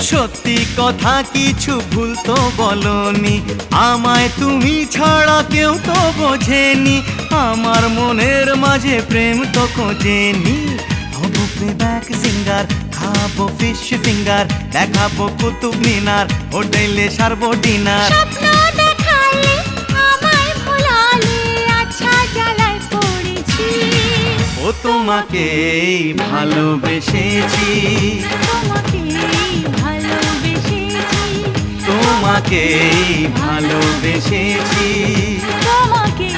সত্যি কথা কিছু ভুল তো বলনি, আমায় তুমি ছাড়া কেউ তো বোঝেনি। আমার মনের মাঝে প্রেম তো খোঁজেনি। হবো প্লেব্যাক সিঙ্গার, খাবো ফিশ ফিঙ্গার, দেখাবো কুতুব মিনার, হোটেলে সারবো ডিনার। স্বপ্ন দেখালে আমায় ভোলালে, আচ্ছা জ্বালায় পড়েছি। ও তোমাকেই ভালোবেসেছি, তোমাকেই ভালোবেসেছি, তোমাকেই ভালোবেসেছি। তোমাকেই